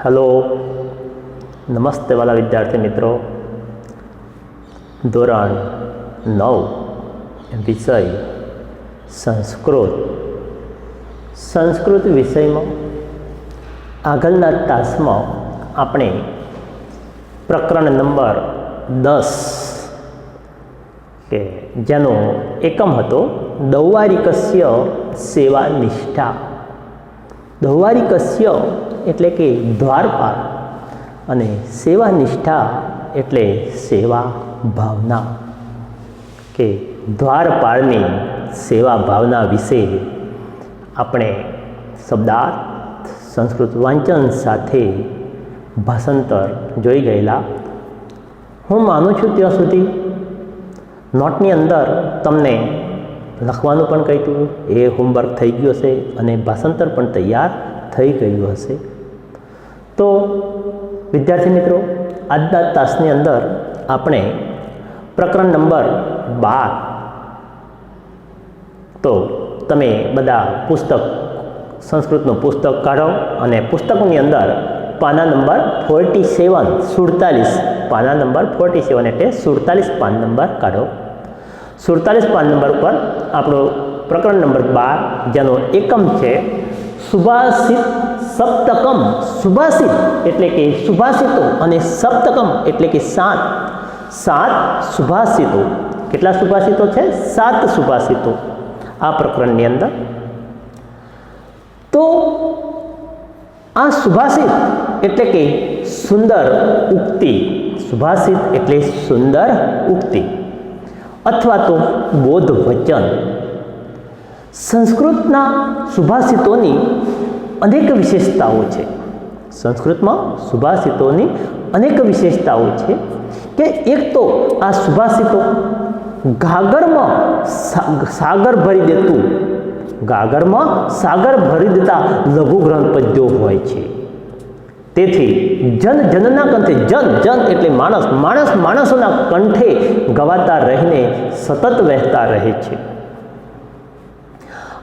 Hello, नमस्ते वाला विद्यार्थी मित्रों। ધોરણ 9 વિષય સંસ્કૃત વિષયમાં આગળના તાસમાં આપણે પ્રકરણ નંબર 10 કે જેનો એકમ હતો દૌવારિકસ્ય સેવા નિષ્ઠા. દૌવારિકસ્ય એટલે કે દ્વારપાલ અને સેવા નિષ્ઠા એટલે સેવા ભાવના કે દ્વારપાળની સેવા ભાવના વિશે આપણે શબ્દાર્થ સંસ્કૃત વાંચન સાથે ભાષાંતર જોઈ ગયેલા. હું માનું છું ત્યાં સુધી નોટની અંદર તમને લખવાનું પણ કહ્યું, એ હોમવર્ક થઈ ગયું હશે અને ભાષાંતર પણ તૈયાર થઈ ગયું હશે. તો વિદ્યાર્થી મિત્રો, આજના તાસની અંદર આપણે પ્રકરણ નંબર 12, તો તમે બધા સંસ્કૃતનું પુસ્તક કાઢો અને પુસ્તકની અંદર પાના નંબર 47 પાના નંબર 47 એટલે 47 પાન નંબર કાઢો. 47 પાન નંબર ઉપર આપણું પ્રકરણ નંબર 12 જેનો એકમ છે સુભાષિત સપ્તકમ. સુભાષિત એટલે કે સુભાષિતો અને સપ્તકમ એટલે કે 7 સુભાષિતો. કેટલા સુભાષિતો છે? 7 સુભાષિતો આ પ્રકરણની અંદર. તો આ સુભાષિત એટલે કે સુંદર ઉક્તિ. સુભાષિત એટલે સુંદર ઉક્તિ અથવા તો બોધ વચન. સંસ્કૃતના સુભાષિતોની અનેક વિશેષતાઓ છે. સંસ્કૃતમાં સુભાષિતોની અનેક વિશેષતાઓ છે કે એક તો આ સુભાષિતો ગાગરમાં સાગર ભરી દેતા લઘુ ગ્રંથ પદ્યો હોય છે. તેથી જનના કંઠે, જન એટલે માણસોના કંઠે ગવાતા રહીને સતત વહેતા રહે છે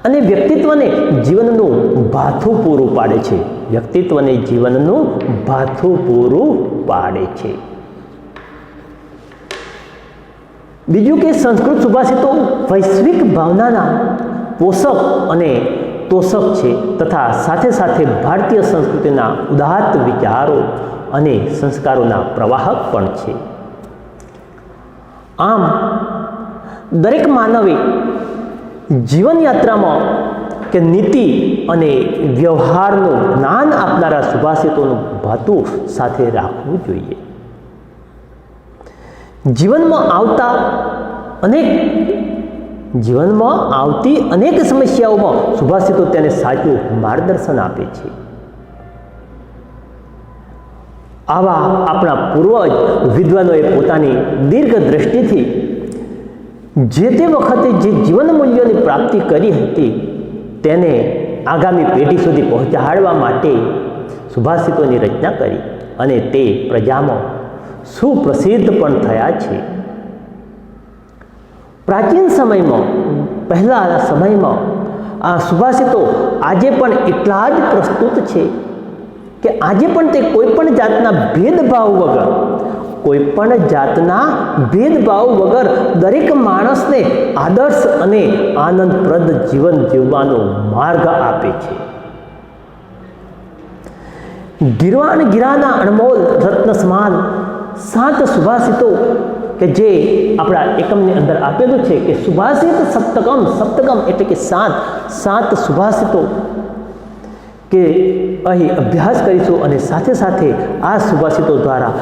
અને વ્યક્તિત્વને જીવનનું ભાથું પૂરું પાડે છે. વ્યક્તિત્વને જીવનનું ભાથું પૂરું પાડે છે. બીજું કે સંસ્કૃત સુભાષિતો વૈશ્વિક ભાવનાના પોષક અને તોષક છે તથા સાથે સાથે ભારતીય સંસ્કૃતિના ઉદાત્ત વિચારો અને સંસ્કારોના પ્રવાહક પણ છે. આમ દરેક માનવે જીવનયાત્રામાં કે નીતિ અને વ્યવહારનું જ્ઞાન આપનારા સુભાષિતોનું ભાતું સાથે રાખવું જોઈએ. જીવનમાં આવતી અનેક સમસ્યાઓમાં સુભાષિતો તેને સાચું માર્ગદર્શન આપે છે. આવા આપણા પૂર્વજ વિદ્વાનોએ પોતાની દીર્ઘ દ્રષ્ટિથી જે તે વખતે જે જીવન મૂલ્યોની પ્રાપ્તિ કરી હતી તેને આગામી પેઢી સુધી પહોંચાડવા માટે સુભાષિતોની રચના કરી અને તે પ્રજામાં સુપ્રસિદ્ધ પણ થયા છે. પ્રાચીન સમયમાં, પહેલાના સમયમાં આ સુભાષિતો આજે પણ એટલા જ પ્રસ્તુત છે કે આજે પણ તે કોઈ પણ જાતના ભેદભાવ વગર દરેક માણસને આદર્શ અને આનંદપ્રદ જીવન જીવવાનો માર્ગ આપે છે. ગિરાના અણમોલ રત્ન સમાન 7 સુભાષિતો કે જે આપણા એકમની અંદર આપેલું છે કે સુભાષિત સપ્તકમ એટલે કે 7 સુભાષિતો કે અહીં અભ્યાસ કરીશું અને સાથે સાથે આ સુભાષિતો દ્વારા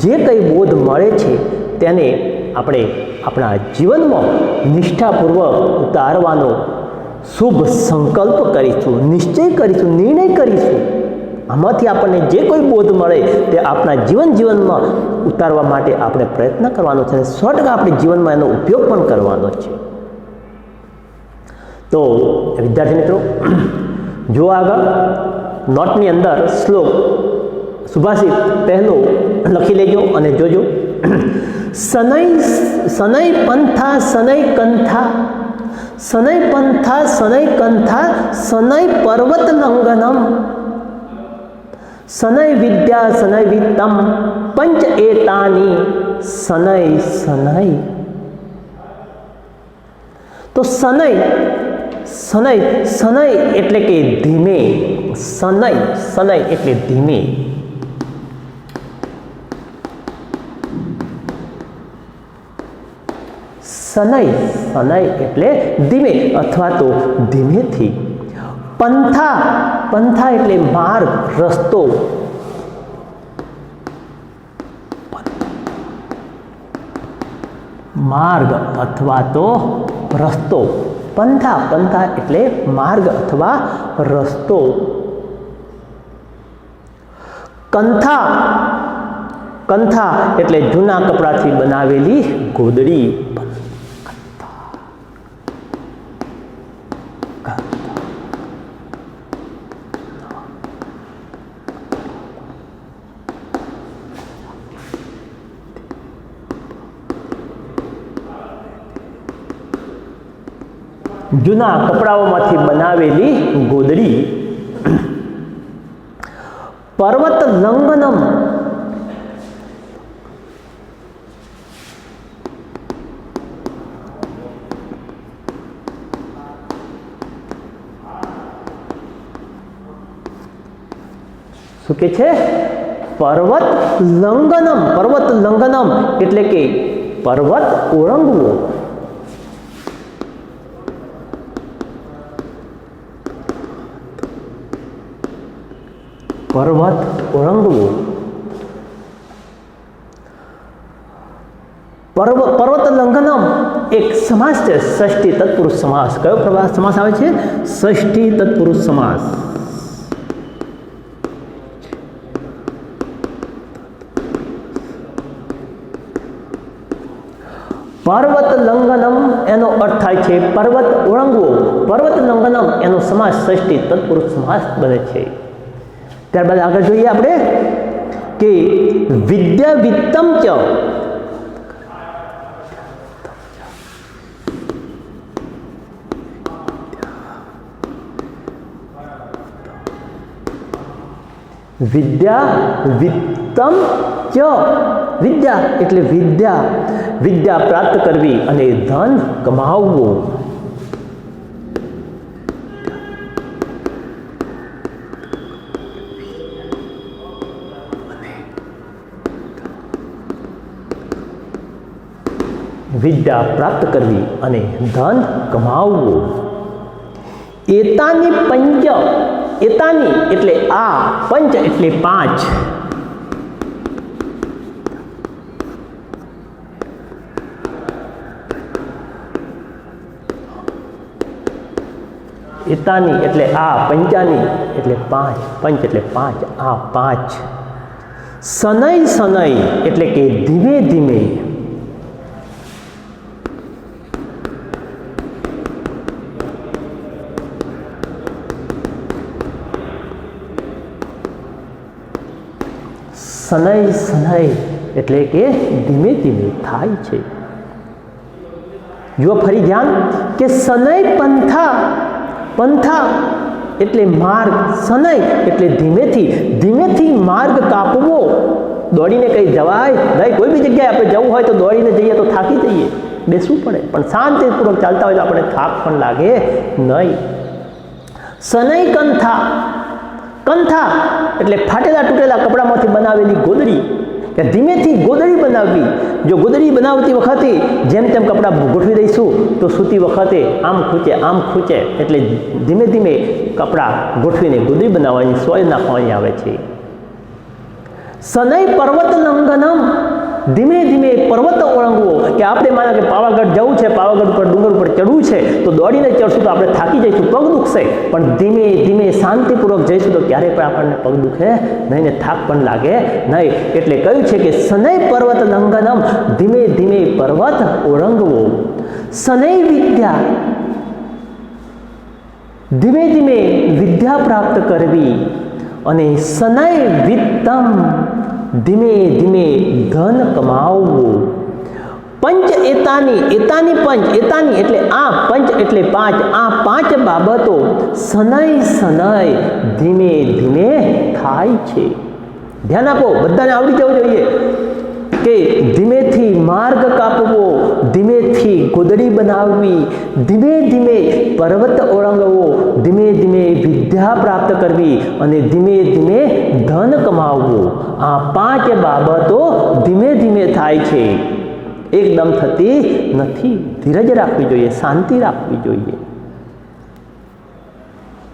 જે કંઈ બોધ મળે છે તેને આપણે આપણા જીવનમાં નિષ્ઠાપૂર્વક ઉતારવાનો શુભ સંકલ્પ કરીશું, નિશ્ચય કરીશું, નિર્ણય કરીશું. આમાંથી આપણને જે કોઈ બોધ મળે તે આપણા જીવનમાં ઉતારવા માટે આપણે પ્રયત્ન કરવાનો છે. 100% આપણે જીવનમાં એનો ઉપયોગ પણ કરવાનો છે. તો વિદ્યાર્થી મિત્રો, જો આગળ નોટની અંદર શ્લોક સુભાષિત પહેલો લખી લેજો અને જોજો. શનૈ પંથા શનૈ કંથા શનૈ પંથા શનૈ કંથા શનૈ પર્વત લંઘનમ શનૈ વિદ્યા શનૈ વિત્તમ પંચ એતાની શનૈ શનૈ. તો શનૈ શનૈ શનૈ એટલે કે ધીમે. શનૈ શનૈ એટલે ધીમે. શનૈ શનૈ એટલે ધીમે અથવા તો ધીમેથી. પંથા પંથા એટલે માર્ગ, રસ્તો. માર્ગ અથવા તો રસ્તો. પંથા પંથા એટલે માર્ગ અથવા રસ્તો. કંથા કંથા એટલે જૂના કપડાથી બનાવેલી ગોદડી. જૂના કપડાઓમાંથી બનાવેલી ગોદડી. પર્વત લંઘનમ શું કે છે? પર્વત લંઘનમ. પર્વત લંઘનમ એટલે કે પર્વત ઓળંગવો. પર્વત ઓળંગવો. પર્વત લંઘનમ એક સમાસ છે, ષષ્ઠી તત્પુરુષ સમાસ. કયો સમાસ આવે છે? ષષ્ઠી તત્પુરુષ સમાસ. પર્વત લંઘનમ એનો અર્થ થાય છે પર્વત ઓળંગવો. પર્વત લંઘનમ એનો સમાસ ષષ્ઠી તત્પુરુષ સમાસ બને છે. ત્યારબાદ આગળ જોઈએ આપણે કે વિદ્યા વિત્તમ ચ. વિદ્યા વિત્તમ ચ. વિદ્યા એટલે વિદ્યા. વિદ્યા પ્રાપ્ત કરવી અને ધન કમાવવું. વિદ્યા પ્રાપ્ત કરવી અને ધન કમાવવું. એતાની પંચ. એતાની એટલે આ, પંચ એટલે પાંચ. એતાની એટલે આ, પંચાની એટલે પાંચ. પંચ એટલે પાંચ, આ પાંચ. શનૈ શનૈ એટલે કે ધીમે ધીમે. શનૈ શનૈ એટલે કે ધીમે ધીમે થાય છે. જો ફરી ધ્યાન કે શનૈ પંથા. પંથા એટલે માર્ગ. શનૈ એટલે ધીમેથી. ધીમેથી માર્ગ કાપવો. દોડીને કંઈ જવાય નહીં. કોઈ બી જગ્યાએ આપણે જવું હોય તો દોડીને જઈએ તો થાકી જઈએ, બેસવું પડે. પણ શાંતિપૂર્વક ચાલતા હોય તો આપણે થાક પણ લાગે નહીં. શનૈ કંથા. કંથા એટલે ફાટેલા તૂટેલા કપડામાંથી બનાવેલી ગોદડી. કે ધીમેથી ગોદડી બનાવવી. જો ગોદડી બનાવતી વખતે જેમ તેમ કપડાં ગોઠવી દઈશું તો સૂતી વખતે આમ ખૂંચે આમ ખૂંચે. એટલે ધીમે ધીમે કપડાં ગોઠવીને ગોદડી બનાવવાની સોય નાખવાની આવે છે. શનૈ પર્વત લંઘનમ. ધીમે ધીમે પર્વત ઓળંગવો. કે આપણે માનો કે પાવાગઢ જવું છે, પાવાગઢ ઉપર ડુંગર ઉપર ચડવું છે તો દોડીને ચડશું તો આપણે થાકી જઈશું, પગ દુખશે. પણ ધીમે ધીમે શાંતિપૂર્વક જઈશું તો ક્યારેય પણ આપણને પગ દુખે નહીં ને થાક પણ લાગે નહીં. એટલે કહ્યું છે કે શનૈ પર્વત લંઘનમ, ધીમે ધીમે પર્વત ઓળંગવો. શનૈ વિદ્યા, ધીમે ધીમે વિદ્યા પ્રાપ્ત કરવી. અને શનૈ વિત્તમ, ધીમે ધીમે ધન કમાવવું. પંચ એતાની. એતાની પંચ. એતાની એટલે આ, પંચ એટલે 5 આ 5 બાબતો શનૈ શનૈ ધીમે ધીમે થાય છે। ધ્યાન આપો, બધાને આવડી જવું જોઈએ કે ધીમેથી માર્ગ કાપવો, ધીમેથી ગોદડી બનાવવી, ધીમે ધીમે પર્વત ઓળંગવો, ધીમે ધીમે વિદ્યા પ્રાપ્ત કરવી અને ધીમે ધીમે ધન કમાવવું, આ 5 બાબતો ધીમે ધીમે થાય છે, એકદમ થતી નથી। ધીરજ રાખવી જોઈએ, શાંતિ રાખવી જોઈએ।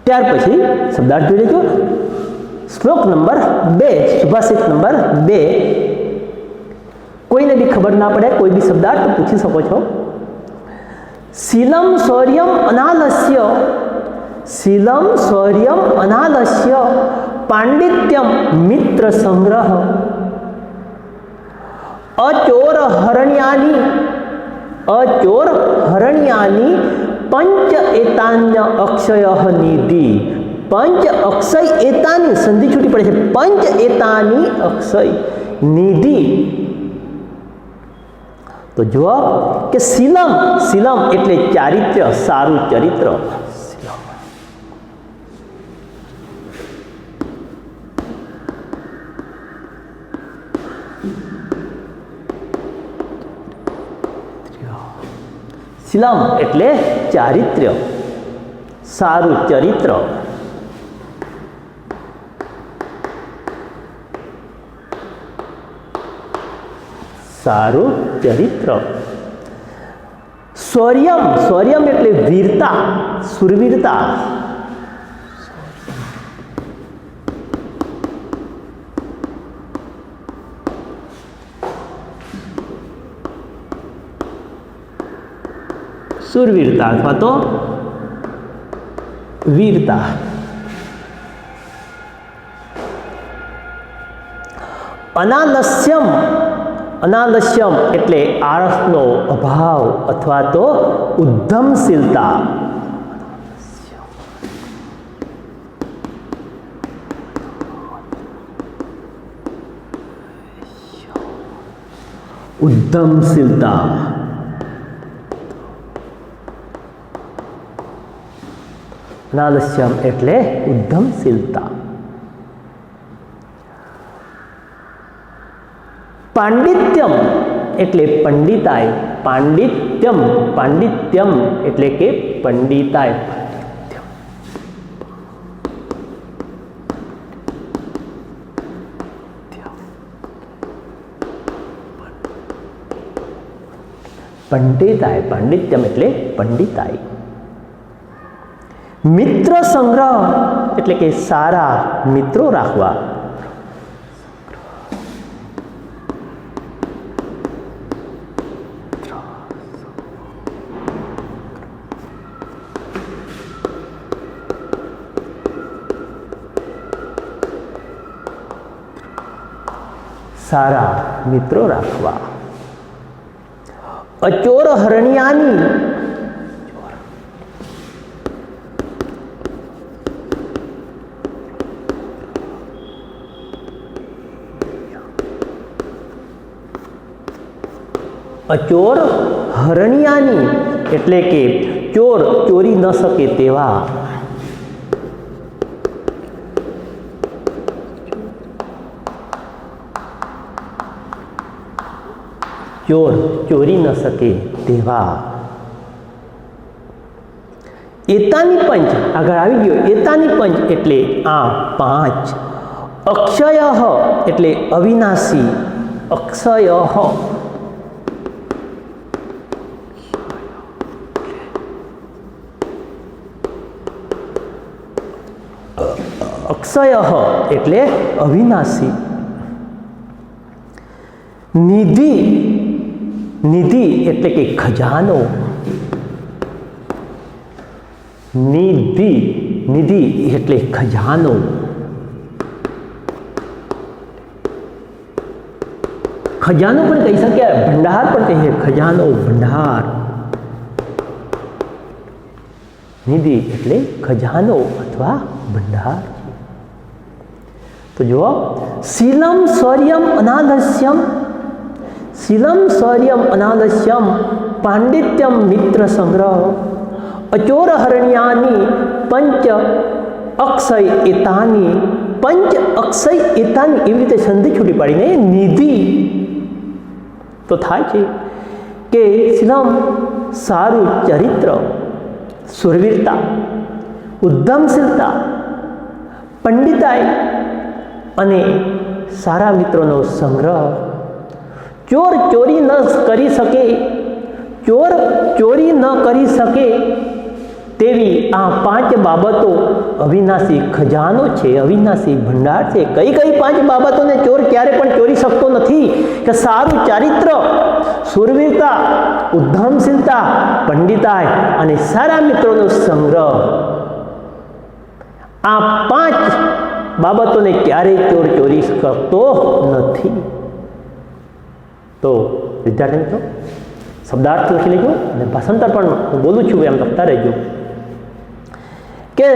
ત્યાર પછી શબ્દાર્થ જોઈ લેજો। શ્લોક નંબર 2, સુભાષિત નંબર 2। કોઈને બી ખબર ના પડે, કોઈ બી શબ્દાર્થ પૂછી શકો છો। શીલમ શૌર્યમ અનાલસ્ય, શીલમ શૌર્યમ અનાલસ્ય પાંડિત્યમ મિત્ર સંગ્રહ અચોર હરણ્યાની, અચોર હરણ્યાની પંચ એતાન્ય અક્ષય નિધિ। પંચ અક્ષય એતાની સંધિ છૂટી પડે છે, પંચ એતાની અક્ષય નિધિ। તો જવાબ કે શીલમ, શીલમ એટલે ચારિત્ર્ય, સારું ચરિત્ર। શીલમ એટલે ચારિત્ર્ય, સારું ચરિત્ર। સારું ચરિત્ર। શૌર્યમ, શૌર્યમ એટલે વીરતા, સુરવીરતા। સુરવીરતા અથવા તો વીરતા। અનાલસ્યમ, અનાલસ્યમ એટલે આળસનો અભાવ અથવા તો ઉદ્યમશીલતા। ઉદ્યમશીલતા। અનાલસ્યમ એટલે ઉદ્યમશીલતા। પાંડિત્યમ એટલે પંડિતાય, પાંડિત્યમ, પાંડિત્યમ એટલે કે પંડિતાય। પંડિતાય, પાંડિત્યમ એટલે પંડિતાય। મિત્ર સંગ્રહ એટલે કે સારા મિત્રો રાખવા। સારા મિત્રો રાખવા। અચોર હરણ્યાની, અચોર હરણ્યાની એટલે કે ચોર ચોરી ન શકે તેવા। ચોર ચોરી ન શકે તેવા। એતાની પંચ આગળ આવી ગયો, એતાની પંચ એટલે આ 5। અક્ષય એટલે અવિનાશી, અક્ષય। અક્ષય એટલે અવિનાશી। નિધિ, નિધિ એટલે કે ખજાનો। નિધિ, નિધિ એટલે ખજાનો। ખજાનો પણ કહી શકાય, ભંડાર પણ કહીએ, ખજાનો, ભંડાર। નિધિ એટલે ખજાનો અથવા ભંડાર। તો જુઓ, શીલમ શૌર્યમ અનાલસ્યમ, શીલમ શૌર્યમ અનાલસ્યમ પાંડિત્યમ મિત્ર સંગ્રહ અચોરહરણ્યાની પંચ અક્ષય એતાની, પંચ અક્ષય એતાની એવી રીતે સંધિ છૂટી પાડીને નિધિ તો થાય છે કે શીલમ સારું ચરિત્ર, સુરવીરતા, ઉદ્યમશીલતા, પંડિતાઈ અને સારા મિત્રોનો સંગ્રહ. ચોર ચોરી ન કરી શકે, ચોર ચોરી ન કરી શકે તેવી આ 5 બાબતો અવિનાશી ખજાનો છે, અવિનાશી ભંડાર છે. કઈ કઈ 5 બાબતોને ચોર ક્યારે પણ ચોરી શકતો નથી? કે સારું ચારિત્ર, સુરવીરતા, ઉદ્યમશીલતા, પંડિતાઈ અને સારા મિત્રોનો સંગ્રહ. આ 5 બાબતોને ક્યારેય ચોર ચોરી શકતો નથી. તો વિદ્યાર્થી મિત્રો, શબ્દાર્થ લખી લેજો અને ભાષાંતર પણ હું બોલું છું એમ લખતા રહેજો કે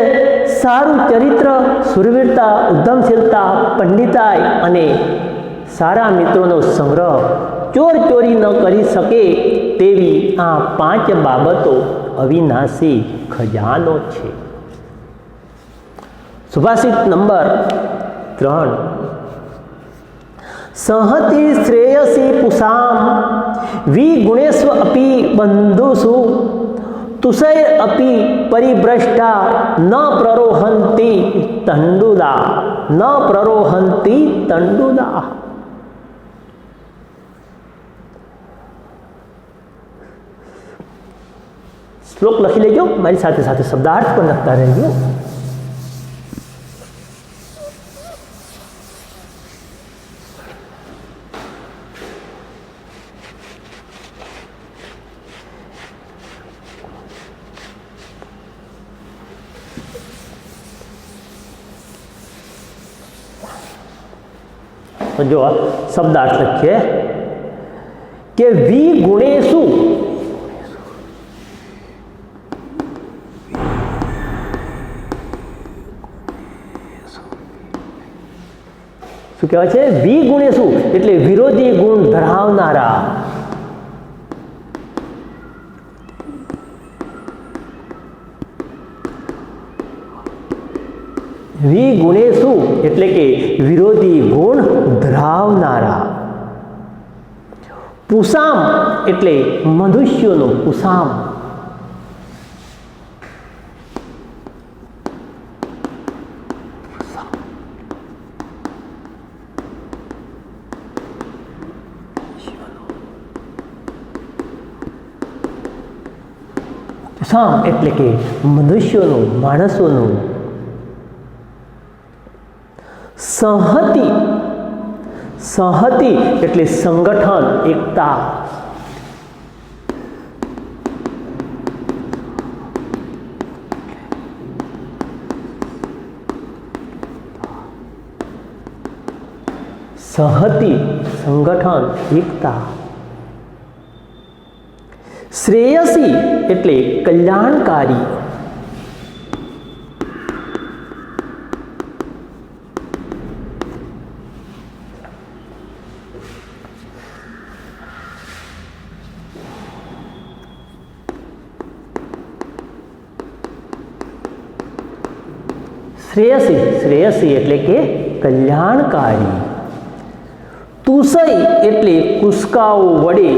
સારું ચરિત્ર, સુરવીરતા, ઉદ્યમશીલતા, પંડિતાઈ અને સારા મિત્રોનો સંગ્રહ ચોર ચોરી ન કરી શકે તેવી આ 5 બાબતો અવિનાશી ખજાનો છે. સુભાષિત નંબર 3. સંહતિ શ્રેયસી પુષામ વિગુણેસ્વ અપી બંધુષુ તુષૈર અપી પરિભ્રષ્ટા ન પ્રરોહંતિ તંડુલા, ન પ્રરોહંતિ તંડુલા. શ્લોક લખી લેજો, મારી સાથે સાથે શબ્દાર્થ પણ લખતા રહેજો. જો શબ્દાર્થ લખીએ કે વિગુણેષુ, શું કહેવાય છે? વિગુણેષુ એટલે વિરોધી ગુણ ધરાવનારા. વિગુણેષુ એટલે કે વિરોધી ગુણ ધરાવનારા. પુષામ એટલે મનુષ્યોનો પુષામ. પુષામ એટલે કે મનુષ્યોનું, માણસોનું. સંહતિ, સંહતિ એટલે સંગઠન, એકતા. સંહતિ, સંગઠન, એકતા. શ્રેયસી એટલે કલ્યાણકારી. શ્રેયસી, શ્રેયસી એટલે કે કલ્યાણકારી. તુષય એટલે કુસકાઓ વડે.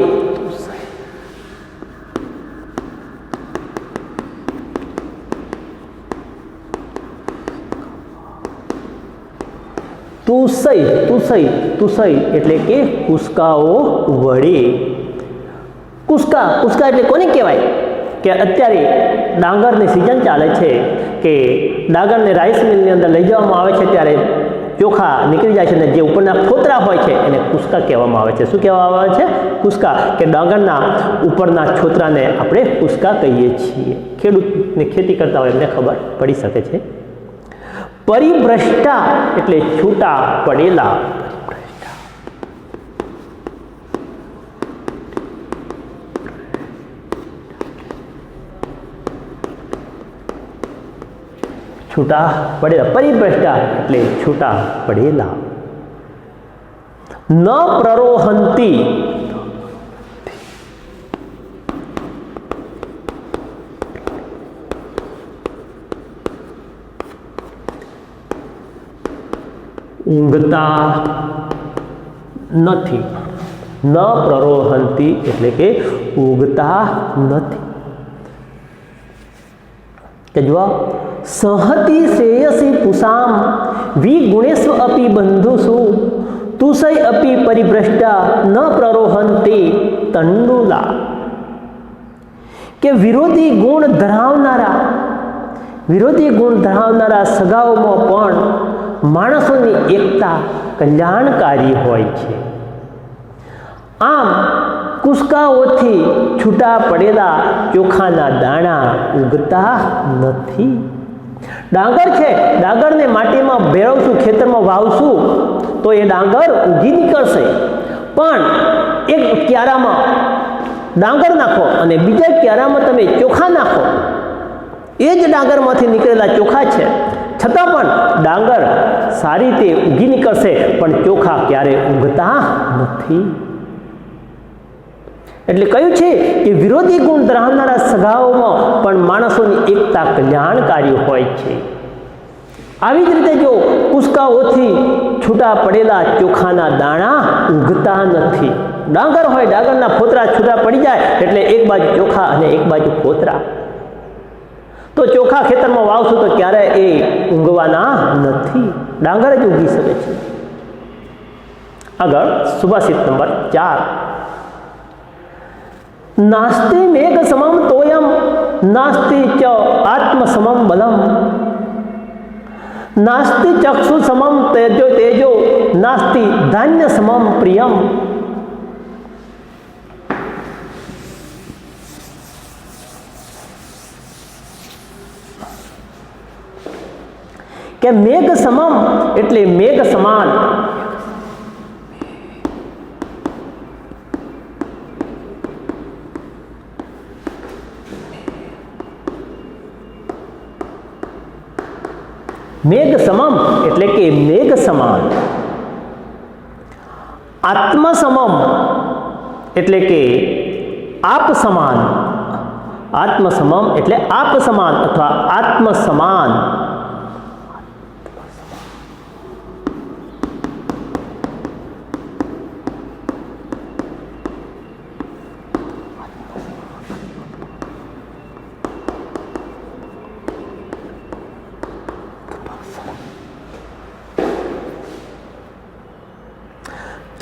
તુષય, તુષય, તુષય એટલે કે કુસકાઓ વડે. કુસકા, કુસકા એટલે કોને કહેવાય? કે અત્યારે ડાંગરની સિઝન ચાલે છે કે ડાંગરને રાઈસ મિલની અંદર લઈ જવામાં આવે છે ત્યારે ચોખા નીકળી જાય છે અને જે ઉપરના ફોતરા હોય છે એને કુસકા કહેવામાં આવે છે. શું કહેવામાં આવે છે? કુસકા. કે ડાંગરના ઉપરના છોતરાને આપણે કુસકા કહીએ છીએ. ખેડૂતને ખેતી કરતા હોય એમને ખબર પડી શકે છે. પરિભ્રષ્ટા એટલે છૂટા પડેલા. છૂટા પડેલા, પરિભ્રષ્ટા એટલે છૂટા પડેલા. ન પ્રરોહંતી, ઊંઘતા નથી. ન પ્રરોહંતી એટલે કે ઊંઘતા નથી. કે જો સહતિ શ્રેયસી પુષામ વિગુણેસ્વ અપી બંધુષુ તુષય અપી પરિભ્રષ્ટા ન પ્રરોહંતી તંડુલા. કે વિરોધી ગુણ ધરાવનારા સગાઓમાં પણ માણસોની એકતા કલ્યાણકારી હોય છે. આમ કુસકાઓથી છૂટા પડેલા ચોખાના દાણા ઉગતા નથી. ડાંગર છે, ડાંગરને માટીમાં ભેળવશું, ખેતરમાં વાવશું તો એ ડાંગર ઉગી નીકળશે. પણ એક ક્યારામાં ડાંગર નાખો અને બીજા ક્યારામાં તમે ચોખા નાખો, એ જ ડાંગરમાંથી નીકળેલા ચોખા છે, છતાં પણ ડાંગર સારી રીતે ઉગી નીકળશે, પણ ચોખા ક્યારે ઉગતા નથી. એટલે કહ્યું છે કે વિરોધી ગુણ ધરાવનારા સગાઓમાં પણ માણસોની એકતા કલ્યાણકારી હોય છે. આવી જ રીતે જો કુસકાઓથી છૂટા પડેલા ચોખાના દાણા ઉગતા નથી. ડાંગર હોય, ડાંગરના ફોતરા છૂટા પડી જાય એટલે એક બાજુ ચોખા અને એક બાજુ ફોતરા. તો ચોખા ખેતરમાં વાવશું તો ક્યારે એ ઊંઘવાના નથી, ડાંગર જ ઉગી શકે છે. આગળ સુભાષિત નંબર 4. નાસ્તિ મેઘ સમમ તોયમ નાસ્તિ ચ આત્મ સમમ બલમ નાસ્તિ ચક્ષુ સમમ તેજો નાસ્તિ ધાન્ય સમમ પ્રિયમ. કે મેઘ સમમ એટલે મેઘ સમાન. મેઘ સમમ એટલે કે મેઘ સમાન. આત્મ સમમ એટલે કે આપ સમાન. આત્મ સમમ એટલે આપ સમાન અથવા આત્મ સમાન.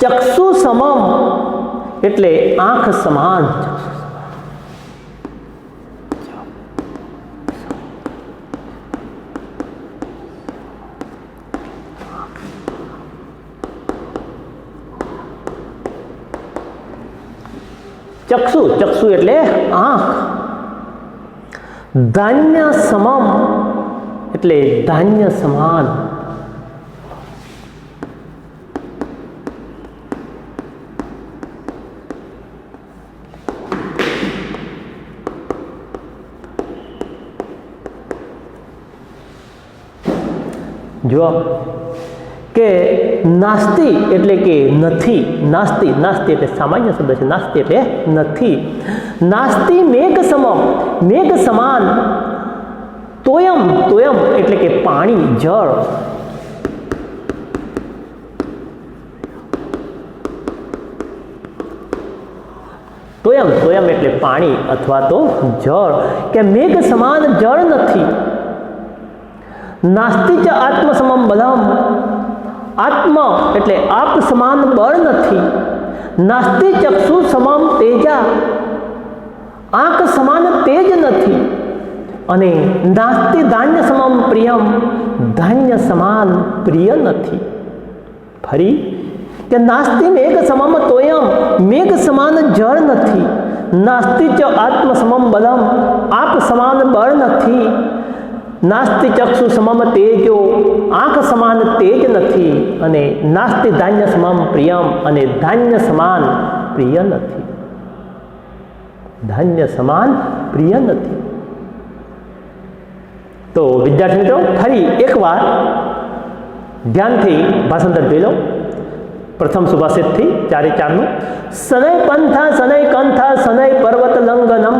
ચક્ષુ સમમ એટલે આંખ સમાન. ચક્ષુ એટલે આંખ. ધાન્ય સમમ એટલે ધાન્ય સમાન. જો કે નાસ્તિ એટલે કે નથી. નાસ્તિ એટલે સામાન્ય શબ્દ છે. નાસ્તિ એટલે નથી. નાસ્તિ મેઘ સમમ મેઘ સમાન. તોયમ એટલે કે પાણી, જળ. તોયમ એટલે પાણી અથવા તો જળ. કે મેઘ સમાન જળ નથી. નાસ્તિ ચ આત્મ સમમ બલમ. આત્મ એટલે આપ સમાન બળ નથી. નાસ્તિ ચક્ષુ સમમ તેજા. આંખ સમાન તેજ નથી. અને નાસ્તિ ધાન્ય સમમ પ્રિયમ. ધાન્ય સમાન પ્રિય નથી. ફરી કે નાસ્તિ મેઘ સમમ તોયમ મેઘ સમાન જળ નથી. નાસ્તિ ચ આત્મ સમમ બલમ આપ સમાન બળ નથી. નાસ્તિ ચક્ષુ સમમ તેજો આંખ સમાન તેજ નથી. અને નાસ્તિ ધાન્ય સમમ પ્રિયમ અને ધાન્ય સમાન પ્રિય નથી. ધાન્ય સમાન પ્રિય નથી. તો વિદ્યાર્થી મિત્રો ફરી એકવાર ધ્યાનથી ભાષાંતર જોઈ લો. પ્રથમ સુભાષિતથી 4:4 શનૈ પંથા શનૈ કંથા શનૈ પર્વત લંઘનમ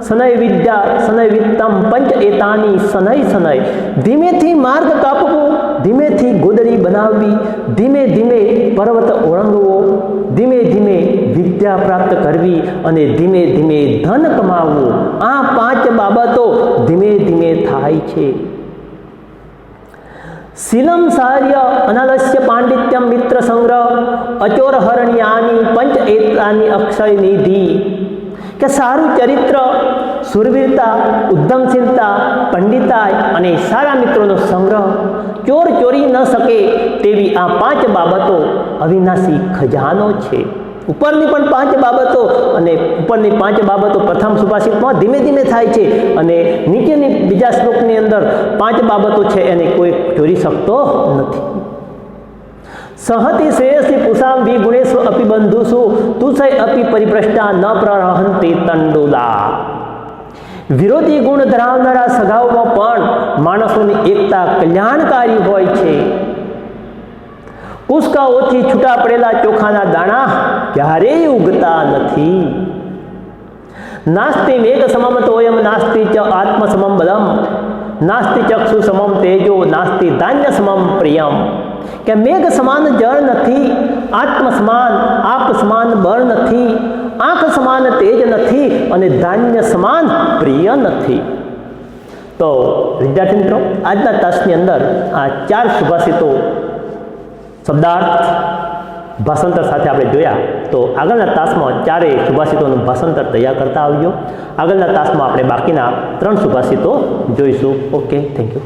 શનૈ વિદ્યા શનૈ વિત્તમ પંચ એતાની શનૈ શનૈ. ધીમેથી માર્ગ કાપવો, ધીમેથી ગોદડી બનાવવી, ધીમે ધીમે પર્વત ઓળંગવો, ધીમે ધીમે વિદ્યા પ્રાપ્ત કરવી અને ધીમે ધીમે ધન કમાવવું. આ 5 બાબતો ધીમે ધીમે થાય છે. શીલમ સાર્ય અનાલસ્ય પાંડિત્યમ મિત્ર સંગ્રહ અચોર હરણ્યાની પંચ એતાની અક્ષય નિધિ. કે સારું ચરિત્ર, સુરવીરતા, ઉદ્યમશીલતા, પંડિતાઈ અને સારા મિત્રોનો સંગ્રહ, ચોર ચોરી ન શકે તેવી આ 5 બાબતો અવિનાશી ખજાનો છે. ઉપરની પણ 5 બાબતો અને ઉપરની 5 બાબતો પ્રથમ સુભાષિતમાં ધીમે ધીમે થાય છે અને નીચેની બીજા શ્લોકની અંદર 5 બાબતો છે એને કોઈ ચોરી શકતો નથી. સહતિ શ્રેયસી પુષામ વિગુણેશુ અપી બંધુષુ તુષય અપી પરિભ્રષ્ટા ન પ્રરહંતિ તંડુલા. વિરોધી ગુણ ધરાવનારા સગાઓમાં પણ માણસોની એકતા કલ્યાણકારી હોય છે. કુસકાઓથી છૂટા પડેલા ચોખાના દાણા ક્યારેય ઉગતા નથી. નાસ્તિ મેઘ સમમ તોયમ નાસ્તિ ચ આત્મ સમમ બલમ નાસ્તિ ચક્ષુ સમમ તેજો નાસ્તિ ધાન્ય સમમ પ્રિયમ. કે મેઘ સમાન જળ નથી, આત્મ સમાન આપ સમાન બળ નથી, આંખ સમાન તેજ નથી અને ધાન્ય સમાન પ્રિય નથી. તો વિદ્યાર્થી મિત્રો, આજના તાસની અંદર આ 4 સુભાષિતો શબ્દાર્થ ભાષાંતર સાથે આપણે જોયા. તો આગળના તાસમાં 4 સુભાષિતોનું ભાષાંતર તૈયાર કરતા આવજો. આગળના તાસમાં આપણે બાકીના 3 સુભાષિતો જોઈશું. Okay, thank you.